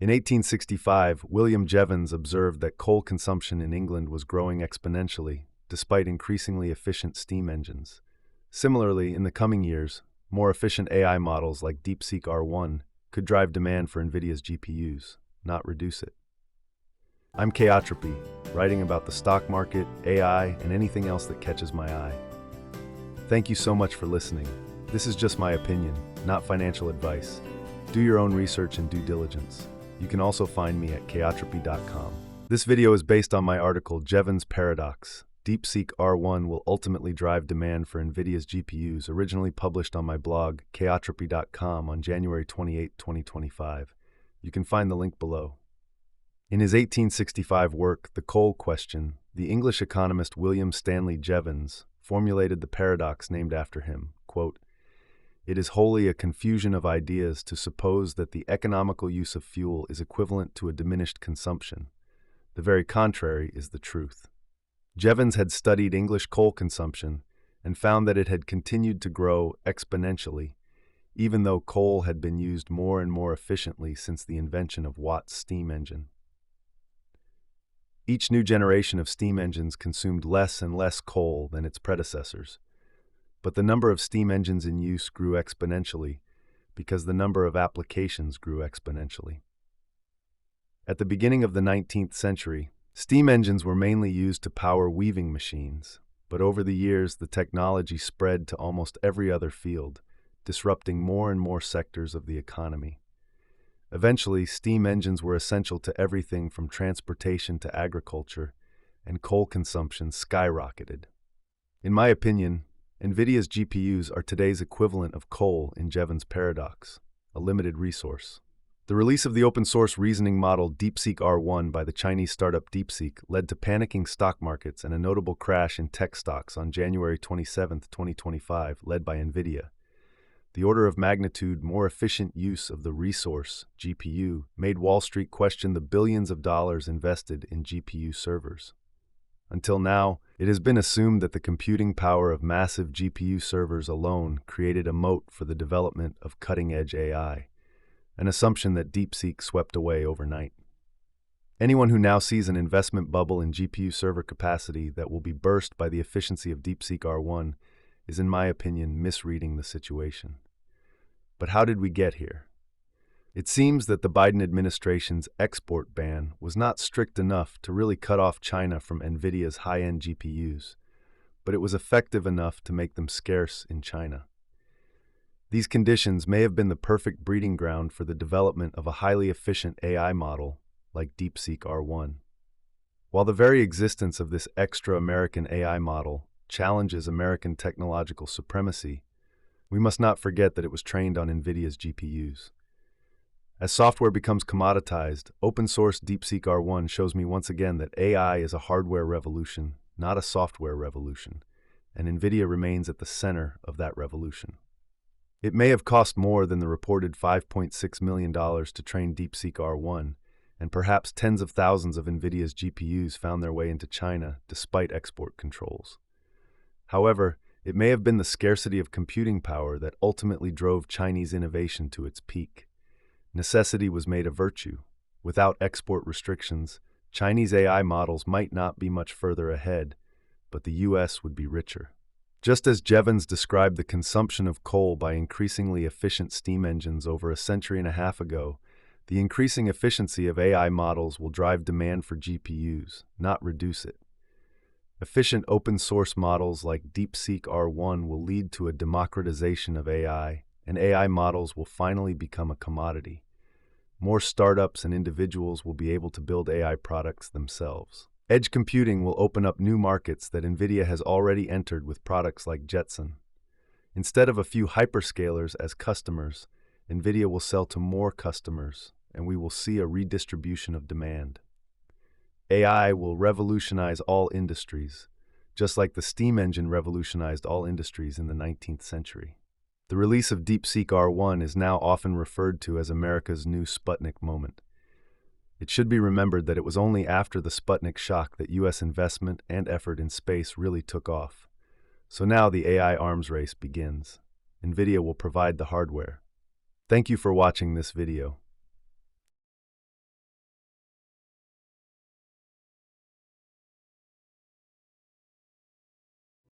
In 1865, William Jevons observed that coal consumption in England was growing exponentially, despite increasingly efficient steam engines. Similarly, in the coming years, more efficient AI models like DeepSeek-R1 could drive demand for NVIDIA's GPUs, not reduce it. I'm Chaotropy, writing about the stock market, AI, and anything else that catches my eye. Thank you so much for listening. This is just my opinion, not financial advice. Do your own research and due diligence. You can also find me at chaotropy.com. This video is based on my article, Jevons Paradox. DeepSeek-R1 will ultimately drive demand for NVIDIA's GPUs, originally published on my blog, chaotropy.com, on January 28, 2025. You can find the link below. In his 1865 work, The Coal Question, the English economist William Stanley Jevons formulated the paradox named after him, quote, "It is wholly a confusion of ideas to suppose that the economical use of fuel is equivalent to a diminished consumption. The very contrary is the truth." Jevons had studied English coal consumption and found that it had continued to grow exponentially, even though coal had been used more and more efficiently since the invention of Watt's steam engine. Each new generation of steam engines consumed less and less coal than its predecessors, but the number of steam engines in use grew exponentially because the number of applications grew exponentially. At the beginning of the 19th century, steam engines were mainly used to power weaving machines, but over the years the technology spread to almost every other field, disrupting more and more sectors of the economy. Eventually, steam engines were essential to everything from transportation to agriculture, and coal consumption skyrocketed. In my opinion, NVIDIA's GPUs are today's equivalent of coal in Jevons' paradox, a limited resource. The release of the open-source reasoning model DeepSeek-R1 by the Chinese startup DeepSeek led to panicking stock markets and a notable crash in tech stocks on January 27, 2025, led by NVIDIA. The order of magnitude more efficient use of the resource, GPU, made Wall Street question the billions of dollars invested in GPU servers. Until now, it has been assumed that the computing power of massive GPU servers alone created a moat for the development of cutting-edge AI, an assumption that DeepSeek swept away overnight. Anyone who now sees an investment bubble in GPU server capacity that will be burst by the efficiency of DeepSeek-R1 is, in my opinion, misreading the situation. But how did we get here? It seems that the Biden administration's export ban was not strict enough to really cut off China from NVIDIA's high-end GPUs, but it was effective enough to make them scarce in China. These conditions may have been the perfect breeding ground for the development of a highly efficient AI model like DeepSeek-R1. While the very existence of this extra American AI model challenges American technological supremacy, we must not forget that it was trained on NVIDIA's GPUs. As software becomes commoditized, open-source DeepSeek-R1 shows me once again that AI is a hardware revolution, not a software revolution, and NVIDIA remains at the center of that revolution. It may have cost more than the reported $5.6 million to train DeepSeek-R1, and perhaps tens of thousands of NVIDIA's GPUs found their way into China despite export controls. However, it may have been the scarcity of computing power that ultimately drove Chinese innovation to its peak. Necessity was made a virtue. Without export restrictions, Chinese AI models might not be much further ahead, but the US would be richer. Just as Jevons described the consumption of coal by increasingly efficient steam engines over a century and a half ago, the increasing efficiency of AI models will drive demand for GPUs, not reduce it. Efficient open-source models like DeepSeek-R1 will lead to a democratization of AI, and AI models will finally become a commodity. More startups and individuals will be able to build AI products themselves. Edge computing will open up new markets that NVIDIA has already entered with products like Jetson. Instead of a few hyperscalers as customers, NVIDIA will sell to more customers, and we will see a redistribution of demand. AI will revolutionize all industries, just like the steam engine revolutionized all industries in the 19th century. The release of DeepSeek-R1 is now often referred to as America's new Sputnik moment. It should be remembered that it was only after the Sputnik shock that U.S. investment and effort in space really took off. So now the AI arms race begins. NVIDIA will provide the hardware. Thank you for watching this video.